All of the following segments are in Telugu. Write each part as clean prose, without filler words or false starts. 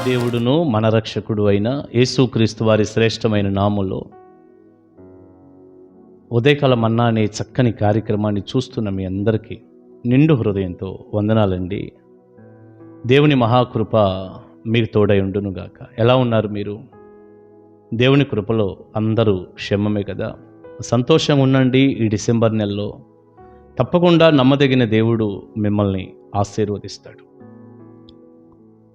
దేవుడును మన రక్షకుడు అయిన యేసుక్రీస్తు వారి శ్రేష్టమైన నామములో ఉదయకాల మన్నా అనే చక్కని కార్యక్రమాన్ని చూస్తున్న మీ అందరికీ నిండు హృదయంతో వందనాలండి. దేవుని మహాకృప మీకు తోడై ఉండునుగాక. ఎలా ఉన్నారు మీరు? దేవుని కృపలో అందరూ క్షేమమే కదా. సంతోషంగా ఉండండి. ఈ డిసెంబర్ నెలలో తప్పకుండా నమ్మదగిన దేవుడు మిమ్మల్ని ఆశీర్వదిస్తాడు.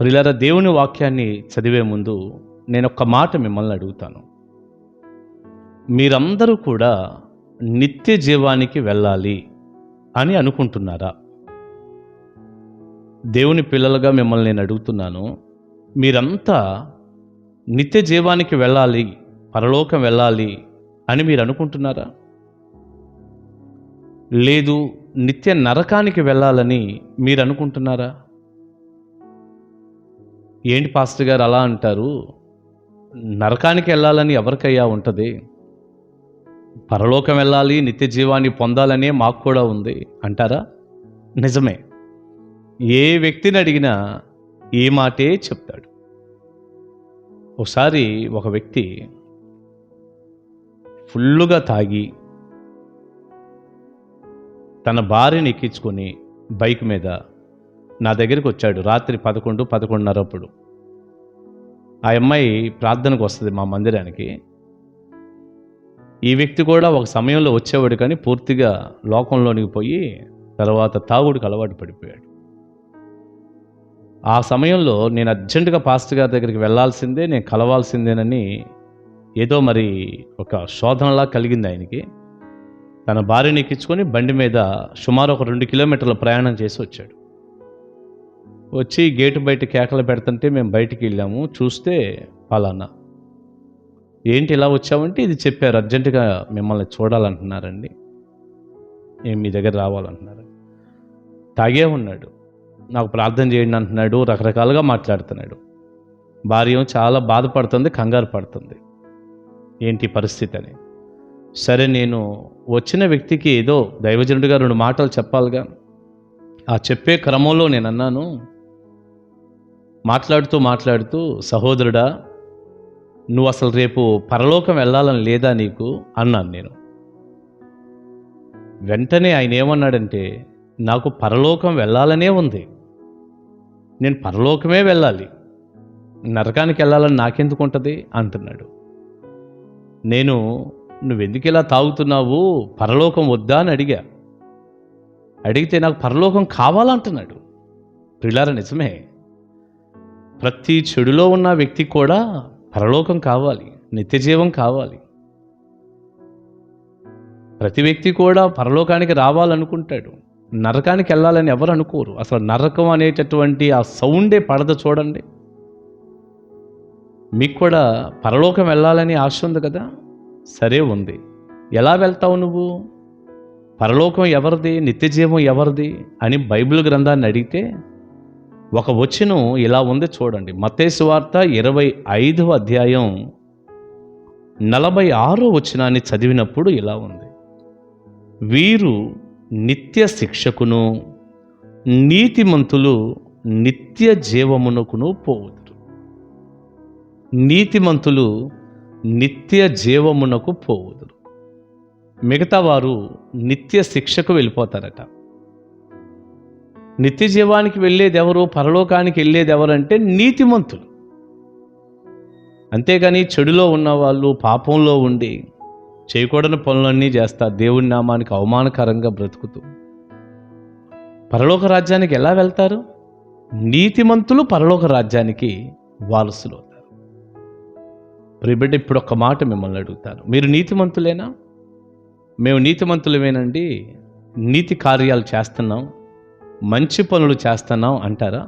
ప్రియులారా, దేవుని వాక్యాన్ని చదివే ముందు నేను ఒక్క మాట మిమ్మల్ని అడుగుతాను. మీరందరూ కూడా నిత్య జీవానికి వెళ్ళాలి అని అనుకుంటున్నారా? దేవుని పిల్లలుగా మిమ్మల్ని నేను అడుగుతున్నాను. మీరంతా నిత్య జీవానికి వెళ్ళాలి, పరలోకం వెళ్ళాలి అని మీరు అనుకుంటున్నారా? లేదు, నిత్య నరకానికి వెళ్ళాలని మీరు అనుకుంటున్నారా? ఏంటి పాస్టర్ గారు అలా అంటారు? నరకానికి వెళ్ళాలని ఎవరికయ్యా ఉంటుంది? పరలోకం వెళ్ళాలి, నిత్య జీవాన్ని పొందాలనే మాకు కూడా ఉంది అంటారా? నిజమే. ఏ వ్యక్తిని అడిగినా ఈ మాటే చెప్తాడు. ఒకసారి ఒక వ్యక్తి ఫుల్లుగా తాగి తన భార్యని ఎక్కించుకొని బైక్ మీద నా దగ్గరికి వచ్చాడు. రాత్రి 11:30 అప్పుడు. ఆ అమ్మాయి ప్రార్థనకు వస్తుంది మా మందిరానికి. ఈ వ్యక్తి కూడా ఒక సమయంలో వచ్చేవాడు, కానీ పూర్తిగా లోకంలోనికి పోయి తర్వాత తాగుడికి అలవాటు పడిపోయాడు. ఆ సమయంలో నేను అర్జెంటుగా పాస్టర్ గారి దగ్గరికి వెళ్ళాల్సిందే, నేను కలవాల్సిందేనని ఏదో మరి ఒక శోధనలా కలిగింది ఆయనకి. తన భార్యని ఎక్కించుకొని బండి మీద సుమారు ఒక 2 కిలోమీటర్ల ప్రయాణం చేసి వచ్చాడు. వచ్చి గేటు బయట కేకలు పెడుతుంటే మేము బయటికి వెళ్ళాము. చూస్తే పలానా. ఏంటి ఇలా వచ్చామంటే ఇది చెప్పారు, అర్జెంటుగా మిమ్మల్ని చూడాలంటున్నారండి, మీ దగ్గర రావాలంటున్నారు. తాగే ఉన్నాడు, నాకు ప్రార్థన చేయండి అంటున్నాడు, రకరకాలుగా మాట్లాడుతున్నాడు. భార్య చాలా బాధపడుతుంది, కంగారు పడుతుంది, ఏంటి పరిస్థితి అని. సరే, నేను వచ్చిన వ్యక్తికి ఏదో దైవజనుడిగా 2 మాటలు చెప్పాలిగా. ఆ చెప్పే క్రమంలో నేను అన్నాను, మాట్లాడుతూ సహోదరుడా, నువ్వు అసలు రేపు పరలోకం వెళ్ళాలని లేదా నీకు అన్నాను నేను. వెంటనే ఆయన ఏమన్నాడంటే, నాకు పరలోకం వెళ్ళాలనే ఉంది, నేను పరలోకమే వెళ్ళాలి, నరకానికి వెళ్ళాలని నాకెందుకు ఉంటుంది అంటున్నాడు. నేను, నువ్వెందుకు ఇలా తాగుతున్నావు, పరలోకం వద్దా అని అడిగితే నాకు పరలోకం కావాలంటున్నాడు. ప్రియులారా, నిజమే. ప్రతి చెడులో ఉన్న వ్యక్తి కూడా పరలోకం కావాలి, నిత్యజీవం కావాలి. ప్రతి వ్యక్తి కూడా పరలోకానికి రావాలనుకుంటాడు, నరకానికి వెళ్ళాలని ఎవరు అనుకోరు. అసలు నరకం అనేటటువంటి ఆ సౌండే పడదు చూడండి. మీకు కూడా పరలోకం వెళ్ళాలని ఆశ ఉంది కదా. సరే, ఉంది. ఎలా వెళ్తావు నువ్వు? పరలోకం ఎవరిది, నిత్యజీవం ఎవరిది అని బైబిల్ గ్రంథాన్ని అడిగితే ఒక వచనం ఇలా ఉంది చూడండి. మత్తయి సువార్త 25వ అధ్యాయం 46వ వచనాన్ని చదివినప్పుడు ఇలా ఉంది. వీరు నిత్య శిక్షకును, నీతిమంతులు నిత్య జీవమునకును పోవుదురు. నీతిమంతులు నిత్య జీవమునకు పోవుదురు, మిగతా వారు నిత్య శిక్షకు వెళ్ళిపోతారట. నిత్య జీవానికి వెళ్ళేది ఎవరు, పరలోకానికి వెళ్ళేది ఎవరంటే నీతిమంతులు. అంతేగాని చెడులో ఉన్నవాళ్ళు, పాపంలో ఉండి చేయకూడని పనులన్నీ చేస్తారు, దేవుని నామానికి అవమానకరంగా బ్రతుకుతూ పరలోక రాజ్యానికి ఎలా వెళ్తారు? నీతిమంతులు పరలోక రాజ్యానికి వారసులు అవుతారు. ప్రియబిడ్డ, ఇప్పుడు ఒక్క మాట మిమ్మల్ని అడుగుతాను, మీరు నీతిమంతులేనా? మేము నీతిమంతులమేనండి, నీతి కార్యాలు చేస్తున్నాం, మంచి పనులు చేస్తున్నాం అంటారా?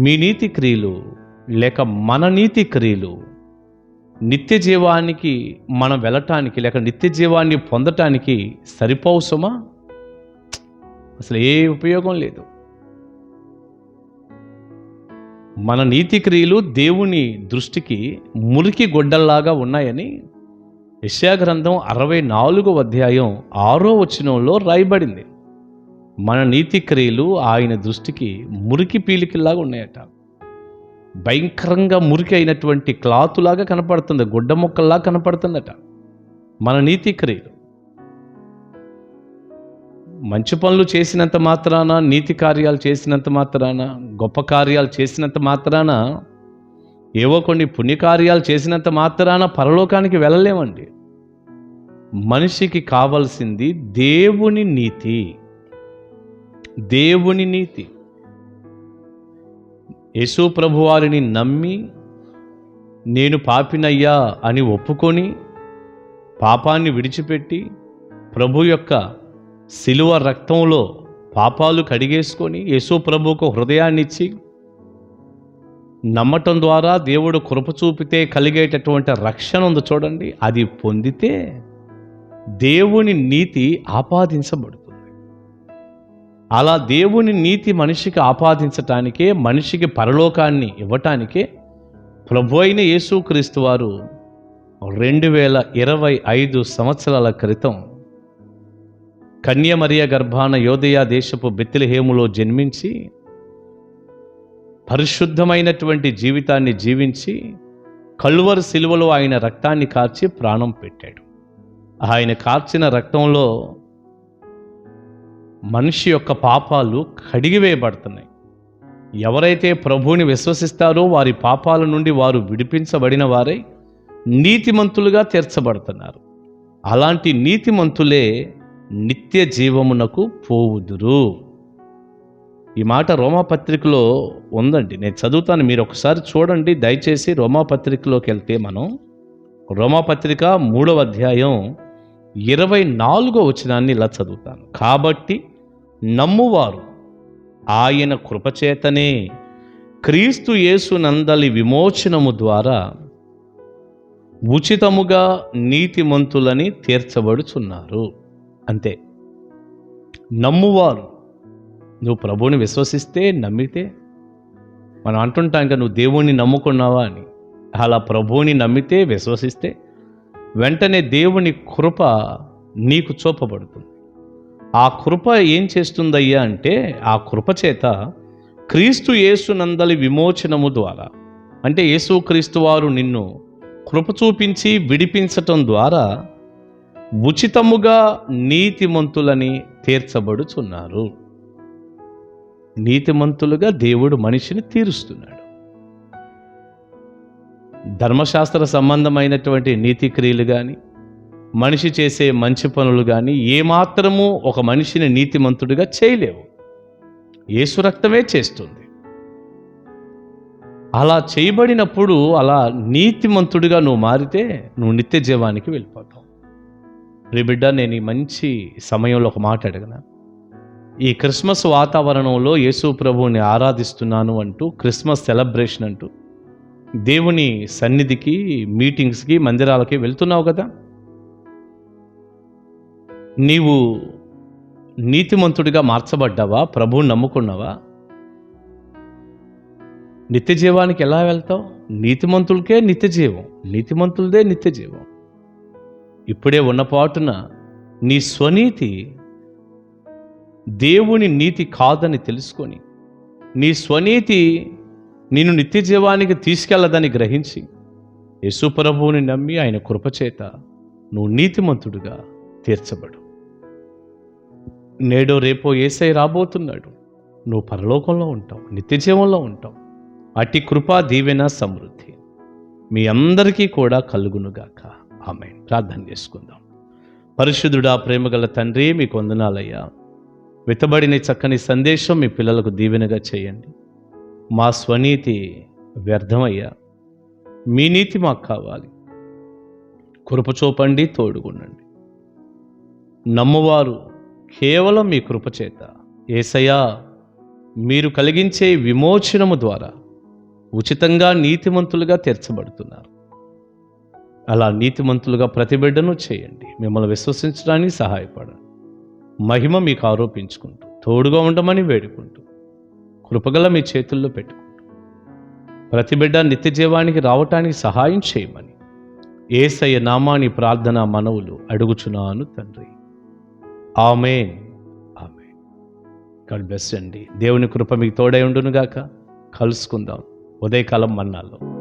మీ నీతి క్రియలు లేక మన నీతి క్రియలు నిత్య జీవానికి మనం వెళ్ళటానికి లేక నిత్య జీవాన్ని పొందటానికి సరిపోవసమా? అసలు ఏ ఉపయోగం లేదు. మన నీతి క్రియలు దేవుని దృష్టికి మురికి గొడ్డల్లాగా ఉన్నాయని యెషయా గ్రంథం 64వ అధ్యాయం 6వ వచనంలో రాయబడింది. మన నీతి క్రియలు ఆయన దృష్టికి మురికి పీలికల్లాగా ఉన్నాయట. భయంకరంగా మురికి అయినటువంటి క్లాతులాగా కనపడుతుంది, గుడ్డ ముక్కల్లా కనపడుతుందట మన నీతి క్రియలు. మంచి పనులు చేసినంత మాత్రాన, నీతి కార్యాలు చేసినంత మాత్రాన, గొప్ప కార్యాలు చేసినంత మాత్రాన, ఏవో కొన్ని పుణ్యకార్యాలు చేసినంత మాత్రాన పరలోకానికి వెళ్ళలేమండి. మనిషికి కావలసింది దేవుని నీతి. దేవుని నీతి. యేసు ప్రభువారిని నమ్మి నేను పాపినయ్యా అని ఒప్పుకొని పాపాన్ని విడిచిపెట్టి ప్రభు యొక్క శిలువ రక్తంలో పాపాలు కడిగేసుకొని యేసు ప్రభువుకు హృదయాన్ని ఇచ్చి నమ్మటం ద్వారా దేవుడు కృప చూపితే కలిగేటటువంటి రక్షణ ఉంది చూడండి, అది పొందితే దేవుని నీతి ఆపాదించబడుతుంది. అలా దేవుని నీతి మనిషికి ఆపాదించటానికే, మనిషికి పరలోకాన్ని ఇవ్వటానికే ప్రభు అయిన యేసుక్రీస్తు వారు 2025 సంవత్సరాల క్రితం కన్యమరియ గర్భాన యోదయ దేశపు బెత్లెహేములో జన్మించి పరిశుద్ధమైనటువంటి జీవితాన్ని జీవించి కల్వరి శిలువలో ఆయన రక్తాన్ని కార్చి ప్రాణం పెట్టాడు. ఆయన కార్చిన రక్తంలో మనిషి యొక్క పాపాలు కడిగివేయబడుతున్నాయి. ఎవరైతే ప్రభువుని విశ్వసిస్తారో వారి పాపాల నుండి వారు విడిపించబడిన వారై నీతిమంతులుగా తీర్చబడుతున్నారు. అలాంటి నీతిమంతులే నిత్య జీవమునకు పోవుదురు. ఈ మాట రోమాపత్రికలో ఉందండి, నేను చదువుతాను, మీరు ఒకసారి చూడండి దయచేసి. రోమాపత్రికలోకి వెళ్తే మనం రోమాపత్రిక 3వ అధ్యాయం 24వ వచనాన్ని ఇలా చదువుతాను. కాబట్టి నమ్మువారు ఆయన కృపచేతనే క్రీస్తు యేసునందలి విమోచనము ద్వారా ఉచితముగా నీతిమంతులని తీర్చబడుచున్నారు. అంతే. నమ్మువారు, నువ్వు ప్రభువుని విశ్వసిస్తే, నమ్మితే, మనం అంటుంటాం ఇంకా నువ్వు దేవుణ్ణి నమ్ముకున్నావా అని. అలా ప్రభువుని నమ్మితే, విశ్వసిస్తే వెంటనే దేవుని కృప నీకు చూపబడుతుంది. ఆ కృప ఏం చేస్తుందయ్యా అంటే, ఆ కృప చేత క్రీస్తు యేసునందలి విమోచనము ద్వారా, అంటే యేసుక్రీస్తు వారు నిన్ను కృప చూపించి విడిపించటం ద్వారా ఉచితముగా నీతిమంతులని తీర్చబడుచున్నారు. నీతిమంతులుగా దేవుడు మనిషిని తీరుస్తున్నాడు. ధర్మశాస్త్ర సంబంధమైనటువంటి నీతి క్రియలు కానీ, మనిషి చేసే మంచి పనులు కానీ ఏమాత్రము ఒక మనిషిని నీతిమంతుడిగా చేయలేవు. యేసు రక్తమే చేస్తుంది. అలా చేయబడినప్పుడు, అలా నీతిమంతుడిగా నువ్వు మారితే నువ్వు నిత్య జీవానికి వెళ్ళిపోతావు. బిడ్డ, నేను ఈ మంచి సమయంలో ఒక మాట అడగనా? ఈ క్రిస్మస్ వాతావరణంలో యేసు ప్రభువుని ఆరాధిస్తున్నాను అంటూ, క్రిస్మస్ సెలబ్రేషన్ అంటూ దేవుని సన్నిధికి, మీటింగ్స్కి, మందిరాలకి వెళ్తున్నావు కదా. నీవు నీతిమంతుడిగా మార్చబడ్డావా? ప్రభువుని నమ్ముకున్నావా? నిత్య జీవానికి ఎలా వెళ్తావు? నీతిమంతులకే నిత్య జీవం, నీతిమంతులదే నిత్య జీవం. ఇప్పుడే ఉన్నపాటున నీ స్వనీతి దేవుని నీతి కాదని తెలుసుకొని, నీ స్వనీతి నిన్ను నిత్య జీవానికి తీసుకెళ్ళదని గ్రహించి యేసు ప్రభువుని నమ్మి ఆయన కృపచేత నువ్వు నీతిమంతుడిగా తీర్చబడు. నేడో రేపో యేసయ్య రాబోతున్నాడు. నువ్వు పరలోకంలో ఉంటావు, నిత్య జీవంలో ఉంటావు. అట్టి కృపా దీవెన సమృద్ధి మీ అందరికీ కూడా కలుగునుగాక. ఆమేన్. ప్రార్థన చేసుకుందాం. పరిశుద్ధుడా, ప్రేమగల తండ్రి, మీకు వందనాలయ్యా. వెతబడిన చక్కని సందేశం మీ పిల్లలకు దీవెనగా చేయండి. మా స్వనీతి వ్యర్థమయ్యా, మీ నీతి మాకు కావాలి. కృప చూపండి, తోడుగుండండి. నమ్మువారు కేవలం మీ కృపచేత, యేసయ్యా మీరు కలిగించే విమోచనము ద్వారా ఉచితంగా నీతిమంతులుగా తీర్చబడుతున్నారు. అలా నీతిమంతులుగా ప్రతి బిడ్డను చేయండి. మిమ్మల్ని విశ్వసించడానికి సహాయపడండి. మహిమ మీకు ఆరోపించుకుంటూ, తోడుగా ఉండమని వేడుకుంటూ, కృపగల మీ చేతుల్లో పెట్టుకుంటూ, ప్రతి బిడ్డ నిత్య జీవానికి రావటానికి సహాయం చేయమని యేసయ్య నామాని ప్రార్థన మనవులు అడుగుచున్నాను తండ్రి. ఆమేన్. ఆమేన్. గాడ్ బ్లెస్ అండి. దేవుని కృప మీకు తోడై ఉండునుగాక. కలుసుకుందాం ఉదయకాలం మన్నాలు.